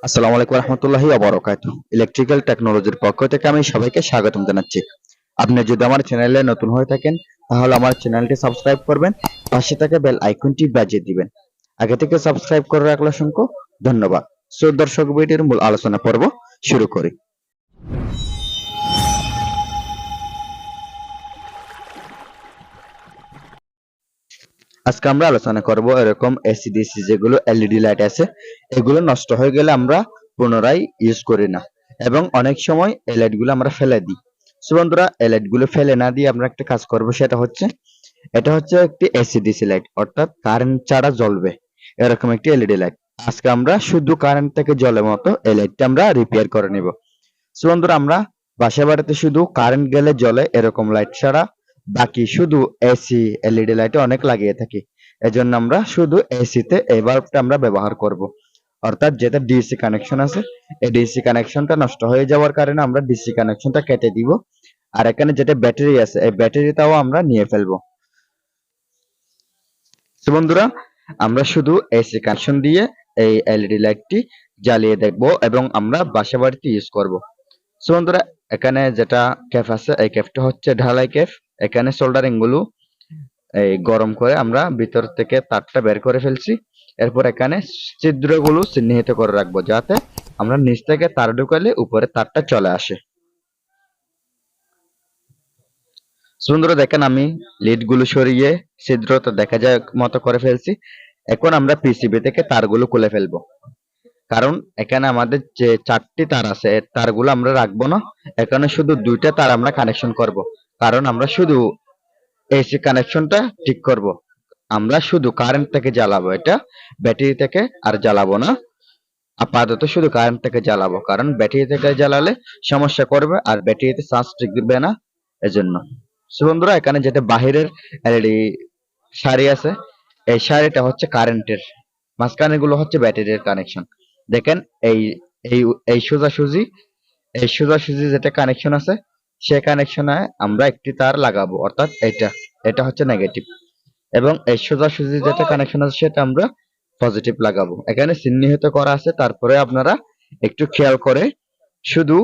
আসসালামু আলাইকুম রহমতুল্লাহি ওয়া বারাকাতুহু। ইলেকট্রিক্যাল টেকনোলজির পক্ষ থেকে আমি সবাইকে স্বাগতম জানাচ্ছি। আপনি যদি আমার চ্যানেলে নতুন হয়ে থাকেন তাহলে আমার চ্যানেলটি সাবস্ক্রাইব করবেন, পাশে থাকা বেল আইকনটি বাজিয়ে দিবেন। আগে থেকে সাবস্ক্রাইব করে রাখলে অসংখ্য ধন্যবাদ। সো দর্শক, ভিডিওর মূল আলোচনা পর্ব শুরু করি। আজকে আমরা আলোচনা করব এরকম এসি ডিসি যেগুলো এলইডি লাইট আছে, এগুলো নষ্ট হয়ে গেলে আমরা পুনরায় ইউজ করি না এবং অনেক সময় এই লাইট গুলো আমরা ফেলে দিই। সো বন্ধুরা, এই লাইট গুলো ফেলে না দিয়ে আমরা একটা কাজ করব, এটা হচ্ছে একটি এসি ডিসি লাইট, অর্থাৎ কারেন্ট ছাড়া জ্বলবে এরকম একটি এলইডি লাইট। আজকে আমরা শুধু কারেন্ট থেকে জ্বলে মতো এই লাইটটা আমরা রিপেয়ার করে নিব। সো বন্ধুরা, আমরা বাসা বাড়িতে শুধু কারেন্ট গেলে জ্বলে এরকম লাইট ছাড়া বাকি শুধু এসি এলইডি লাইটে অনেক লাগিয়ে থাকি। এজন্য আমরা শুধু এসিতে এই বাল্বটা আমরা ব্যবহার করব, অর্থাৎ যেটা ডিসি কানেকশন আছে এই ডিসি কানেকশনটা নষ্ট হয়ে যাওয়ার কারণে আমরা ডিসি কানেকশনটা কেটে দিব, আর এখানে যেটা ব্যাটারি আছে এই ব্যাটারিটাও আমরা নিয়ে ফেলবো। তো বন্ধুরা, আমরা শুধু এসি কানেকশন দিয়ে এই এলইডি লাইটটি জ্বালিয়ে দেখব এবং আমরা বাসা বাড়িতে ইউজ করব। সো বন্ধুরা, এখানে যেটা ক্যাপ আছে এই ক্যাপটা হচ্ছে ঢালাই ক্যাপ। এখানে সোল্ডারিং গুলো এই গরম করে আমরা ভিতর থেকে তারটা বের করে ফেলছি। এরপর এখানে ছিদ্রগুলো চিহ্নিত করে রাখবো যাতে আমরা নিচ থেকে তার ঢুকালে উপরে তারটা চলে আসে। বন্ধুরা দেখেন, আমি লিড গুলো সরিয়ে ছিদ্রটা দেখা যায় মতো করে ফেলছি। এখন আমরা পিসিবি থেকে তারগুলো খুলে ফেলবো, কারণ এখানে আমাদের যে চারটি তার আছে তারগুলো আমরা রাখবো না, এখানে শুধু দুইটা তার আমরা কানেকশন করব। কারণ আমরা শুধু এসি কানেকশনটা ঠিক করব, আমরা শুধু কারেন্ট থেকে জ্বালাবো, এটা ব্যাটারি থেকে আর জ্বালাবো না। আপাতত শুধু কারেন্ট থেকে জ্বালাবো, কারণ ব্যাটারি থেকে জ্বালালে সমস্যা করবে আর ব্যাটারিতে চার্জ টিকবে না, এজন্য। সো বন্ধুরা, এখানে যেটা বাহিরের এলইডি সারি আছে এই সারিটা হচ্ছে কারেন্টের, মাঝখানে গুলো হচ্ছে ব্যাটারির কানেকশন। দেখেন, এই এই এই সোজাসুজি যেটা কানেকশন আছে সেই কানেকশনে আমরা একটি তার লাগাবো, অর্থাৎ এটা হচ্ছে নেগেটিভ, এবং এই সোজাসুজি যেটা কানেকশন আছে সেটা আমরা পজিটিভ লাগাবো। এখানে চিহ্নিত করা আছে, তারপরে আপনারা একটু খেয়াল করে শুধু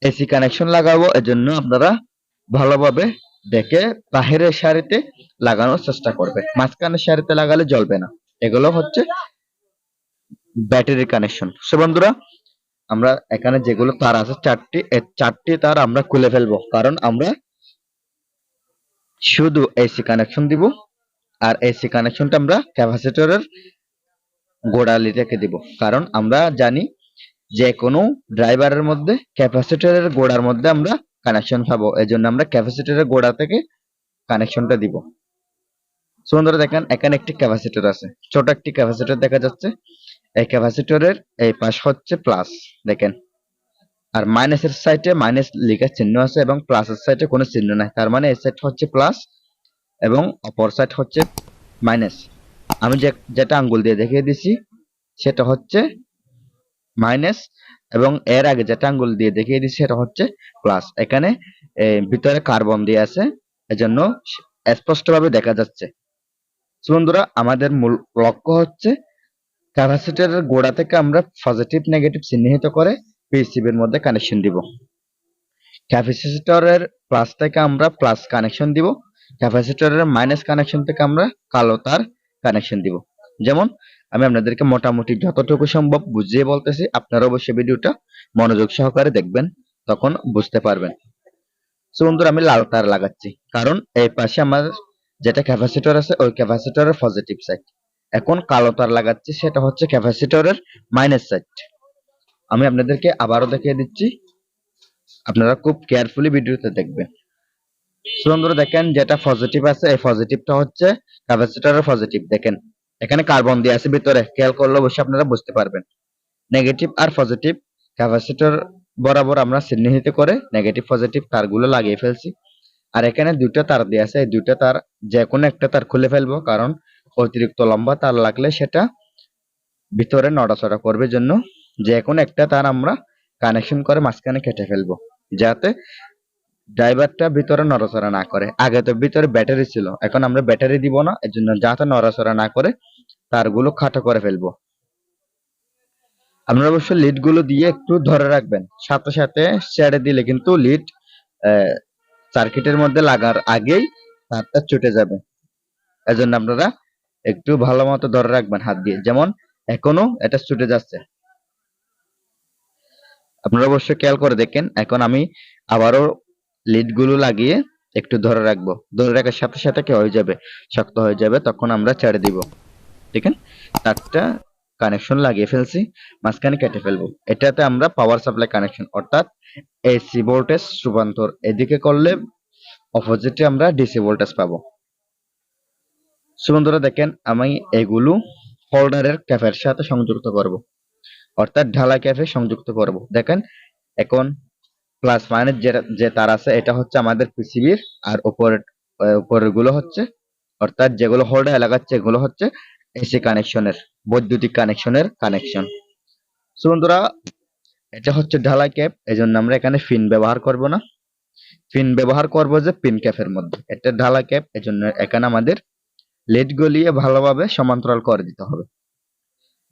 এসি কানেকশন লাগাবো, এজন্য আপনারা ভালোভাবে দেখে বাহিরের সারিতে লাগানোর চেষ্টা করবে, মাঝখানের সারিতে লাগালে জ্বলবে না। এগুলো হচ্ছে ব্যাটারি কানেকশন। সো বন্ধুরা, আমরা এখানে যেগুলো তার আছে চারটি তার আমরা খুলে ফেলবো, কারণ আমরা শুধু এসি কানেকশন দিব, আর এসি কানেকশনটা আমরা ক্যাপাসিটরের গোড়ালি থেকে দিব। কারণ আমরা জানি যে কোনো ড্রাইভারের মধ্যে ক্যাপাসিটরের গোড়ার মধ্যে আমরা কানেকশন পাবো, এজন্য আমরা ক্যাপাসিটরের গোড়া থেকে কানেকশনটা দিব। সো বন্ধুরা দেখেন, এখানে একটি ক্যাপাসিটর আছে, ছোট একটি ক্যাপাসিটর দেখা যাচ্ছে। এই ক্যাপাসিটরের এই পাশ হচ্ছে প্লাস, দেখেন, আর মাইনাসের সাইডে মাইনাস লেখার চিহ্ন আছে এবং প্লাসের সাইডে কোনো চিহ্ন নাই, তার মানে এই সাইড হচ্ছে প্লাস এবং অপর সাইড হচ্ছে মাইনাস। আমি যেটা আঙ্গুল দিয়ে দেখিয়ে দিছি সেটা হচ্ছে মাইনাস, এবং এর আগে যেটা আঙ্গুল দিয়ে দেখিয়ে দিছি সেটা হচ্ছে প্লাস। এখানে ভিতরে কার্বন দিয়ে আছে, এজন্য স্পষ্টভাবে দেখা যাচ্ছে। বন্ধুরা, আমাদের মূল লক্ষ্য হচ্ছে ক্যাপাসিটরের গোড়া থেকে আমরা পজিটিভ নেগেটিভ চিহ্নিত করে পিসিবির মধ্যে কানেকশন দিব। ক্যাপাসিটরের প্লাস থেকে আমরা প্লাস কানেকশন দিব, ক্যাপাসিটরের মাইনাস কানেকশন থেকে আমরা কালো তার কানেকশন দিব। যেমন আমি আপনাদেরকে মোটামুটি যতটুকু সম্ভব বুঝিয়ে বলতেছি, আপনারা অবশ্যই ভিডিওটা মনোযোগ সহকারে দেখবেন, তখন বুঝতে পারবেন। সো বন্ধুরা, আমি লাল তার লাগাচ্ছি, কারণ এই পাশে আমার যেটা ক্যাপাসিটর আছে ওই ক্যাপাসিটরের পজিটিভ সাইড। এখন কালো তার লাগাচ্ছি, সেটা হচ্ছে ক্যাপাসিটরের মাইনাস সাইড। আমি আপনাদেরকে আবারও দেখিয়ে দিচ্ছি, আপনারা খুব কেয়ারফুলি ভিডিওতে দেখবেন। সো বন্ধুরা দেখেন, যেটা পজিটিভ আছে এই পজিটিভটা হচ্ছে ক্যাপাসিটরের পজিটিভ। দেখেন, এখানে কার্বন দিয়ে আছে ভিতরে, খেয়াল করলে অবশ্যই আপনারা বুঝতে পারবেন। নেগেটিভ আর পজিটিভ ক্যাপাসিটর বরাবর আমরা চিহ্নিত করে নেগেটিভ পজিটিভ তারগুলো লাগিয়ে ফেলছি। আর এখানে দুইটা তার দিয়ে আছে, এই দুইটা তার যে কোনো একটা তার খুলে ফেলবো, কারণ অতিরিক্ত লম্বা তার লাগলে সেটা ভিতরে নড়াচড়া করবে, জন্য যে কোনো একটা তার আমরা কানেকশন করে মাঝখানে কেটে ফেলবো, যাতে ড্রাইভারটা ভিতরে নড়াচড়া না করে। আগে তো ভিতরে ব্যাটারি ছিল, এখন আমরা ব্যাটারি দিব না, এর জন্য যাতে নড়াচড়া না করে তারগুলো খাটো করে ফেলবো। আপনারা অবশ্যই লিড গুলো দিয়ে একটু ধরে রাখবেন, সাথে সাথে ছেড়ে দিলে কিন্তু লিড সার্কিটের মধ্যে লাগার আগেই তারটা চটে যাবে। এজন্য আপনারা একটু ভালো মতো ধরে রাখবেন হাত দিয়ে। যেমন এখনো এটা ছুটে যাচ্ছে, আপনারা অবশ্যই খেয়াল করে দেখেন। এখন আমি আবারও লিড গুলো লাগিয়ে একটু ধরে রাখবো, ধরে রাখার সাথে সাথে কি হয়ে যাবে, শক্ত হয়ে যাবে, তখন আমরা ছেড়ে দিব। ঠিক আছে, তারটা কানেকশন লাগিয়ে ফেলছি, মাঝখানে কেটে ফেলবো। এটাতে আমরা পাওয়ার সাপ্লাই কানেকশন অর্থাৎ এসি ভোল্টেজ রূপান্তর এদিকে করলে অপোজিটে আমরা ডিসি ভোল্টেজ পাবো। সো বন্ধুরা দেখেন, আমি এগুলো হোল্ডারের ক্যাপের সাথে সংযুক্ত করব, অর্থাৎ ঢালাই ক্যাপে সংযুক্ত করব। দেখেন এখন প্লাস মাইনাস যে তার আছে এটা হচ্ছে আমাদের পিসিবির, আর উপরের গুলো হচ্ছে, অর্থাৎ যেগুলো হোল্ডার লাগাচ্ছে এগুলো হচ্ছে এসি কানেকশনের, বৈদ্যুতিক কানেকশনের কানেকশন। সো বন্ধুরা এটা হচ্ছে ঢালাই ক্যাপ, এজন্য আমরা এখানে পিন ব্যবহার করব না, পিন ব্যবহার করব যে পিন ক্যাপের মধ্যে। এটা ঢালাই ক্যাপ, এজন্য এখানে আমাদের লেড গলিয়ে ভালোভাবে সমান্তরাল করে দিতে হবে।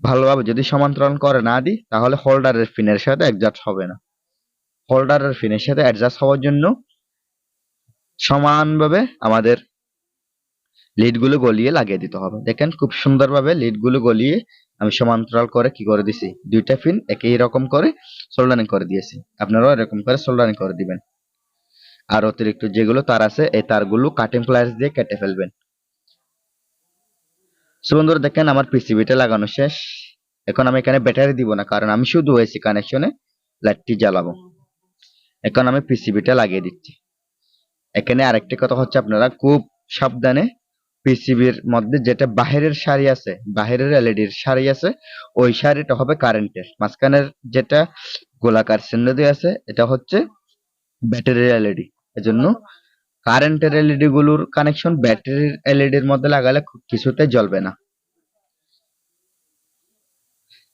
ভালোভাবে যদি সমান্তরাল করে না দিই তাহলে হোল্ডারের পিনের সাথে অ্যাডজাস্ট হবে না। হোল্ডারের পিনের সাথে অ্যাডজাস্ট হওয়ার জন্য সমানভাবে আমাদের লিড গুলো গলিয়ে লাগিয়ে দিতে হবে। দেখেন খুব সুন্দরভাবে লিড গুলো গলিয়ে আমি সমান্তরাল করে কি করে দিছি, দুইটা পিন একই রকম করে সোল্ডারিং করে দিয়েছি। আপনারাও এরকম করে সোল্ডারিং করে দিবেন। আর অতিরিক্ত যেগুলো তার আছে এই তারগুলো কাটিং প্লাস দিয়ে কেটে ফেলবেন। সো বন্ধুরা দেখেন আমার পিসিবিটা লাগানো শেষ। এখন আমি এখানে ব্যাটারি দিব না, কারণ আমি শুধু এসি কানেকশনে লাইটটি জ্বালাবো। এখন আমি পিসিবিটা লাগিয়ে দিচ্ছি। এখানে আরেকটি কথা হচ্ছে, আপনারা খুব সাবধানে পিসিবির মধ্যে যেটা বাহিরের সারি আছে, বাহিরের এলইডির সারি আছে, ওই সারিটা হবে কারেন্টের, মাঝখানের যেটা গোলাকার চিহ্ন দিয়ে আছে এটা হচ্ছে ব্যাটারির এলইডি। এজন্য কারেন্টের এলইডি গুলোর কানেকশন ব্যাটারির এলইডির মধ্যে লাগালে কিছুতেই জ্বলবে না।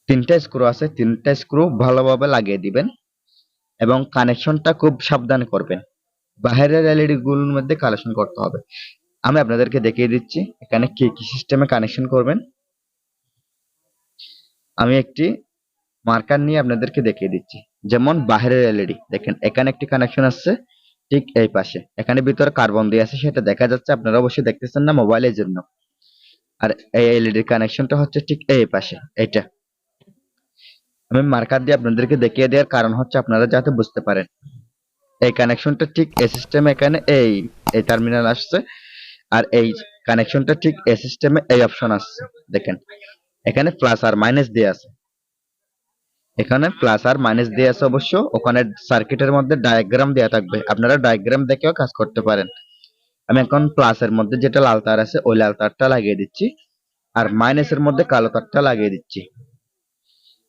তিনটা স্ক্রু আছে, তিনটা স্ক্রু ভালোভাবে লাগিয়ে দিবেন এবং কানেকশনটা খুব সাবধানে করবেন। বাহিরের এলইডি গুলোর মধ্যে কানেকশন করতে হবে। আমি আপনাদেরকে দেখিয়ে দিচ্ছি এখানে কি কি সিস্টেমে কানেকশন করবেন। আমি একটি মার্কার নিয়ে আপনাদেরকে দেখিয়ে দিচ্ছি। যেমন বাহিরের এলইডি দেখেন, এখানে একটি কানেকশন আসছে ঠিক এই পাশে, এখানে ভিতরে কার্বন দিয়ে আছে সেটা দেখা যাচ্ছে, আপনারা অবশ্যই দেখতেছেন না মোবাইলের জন্য। আর এই এলইডি কানেকশনটা হচ্ছে ঠিক এই পাশে, এটা আমি মার্কার দিয়ে আপনাদেরকে দেখিয়ে দেওয়ার কারণ হচ্ছে আপনারা যাতে বুঝতে পারেন। এই কানেকশনটা ঠিক এই সিস্টেমে এখানে এই এই টার্মিনাল আসছে, আর এই কানেকশনটা ঠিক এই সিস্টেমে এই অপশন আসছে। দেখেন এখানে প্লাস আর মাইনাস দিয়ে আছে, এখানে প্লাস আর মাইনাস দিয়ে আছে। অবশ্য ওখানে সার্কিটের মধ্যে ডায়াগ্রাম দেওয়া থাকবে, আপনারা ডায়াগ্রাম দেখেও কাজ করতে পারেন। আমি এখন প্লাসের মধ্যে যেটা লাল তার আছে ওই লাল তারটা লাগিয়ে দিচ্ছি, আর মাইনাসের মধ্যে কালো তারটা লাগিয়ে দিচ্ছি।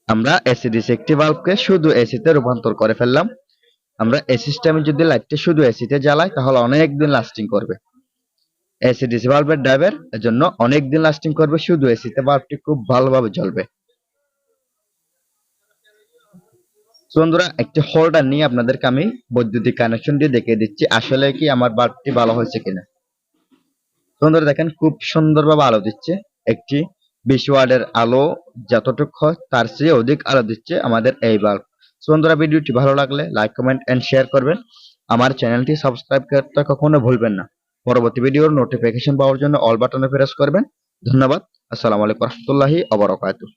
আমরা এসি ডিসি একটি বাল্বকে শুধু এসিতে রূপান্তর করে ফেললাম। আমরা এই সিস্টেমে যদি লাইটটা শুধু এসিতে জ্বালাই তাহলে অনেক দিন লাস্টিং করবে। এসি ডিসি বাল্বের ড্রাইভার এর জন্য অনেক দিন লাস্টিং করবে, শুধু এসিতে বাল্বটি খুব ভালোভাবে জ্বলবে। বন্ধুরা একটি হোল্ডার নিয়ে আপনাদেরকে আমি বৈদ্যুতিক কানেকশন দিয়ে দেখিয়ে দিচ্ছি আসলে কি আমার বাল্বটি ভালো হয়েছে কিনা। বন্ধুরা দেখেন খুব সুন্দরভাবে আলো দিচ্ছে, একটি 20 ওয়াটের আলো যতটুকু হয় তার চেয়ে অধিক আলো দিচ্ছে আমাদের এই বাল্ব। বন্ধুরা ভিডিওটি ভালো লাগলে লাইক কমেন্ট এন্ড শেয়ার করবেন, আমার চ্যানেলটি সাবস্ক্রাইব করতে কখনো ভুলবেন না। পরবর্তী ভিডিওর নোটিফিকেশন পাওয়ার জন্য অল বাটনে প্রেস করবেন। ধন্যবাদ। আসসালামু আলাইকুম ওয়া রাহমাতুল্লাহি ওয়া বারাকাতুহু।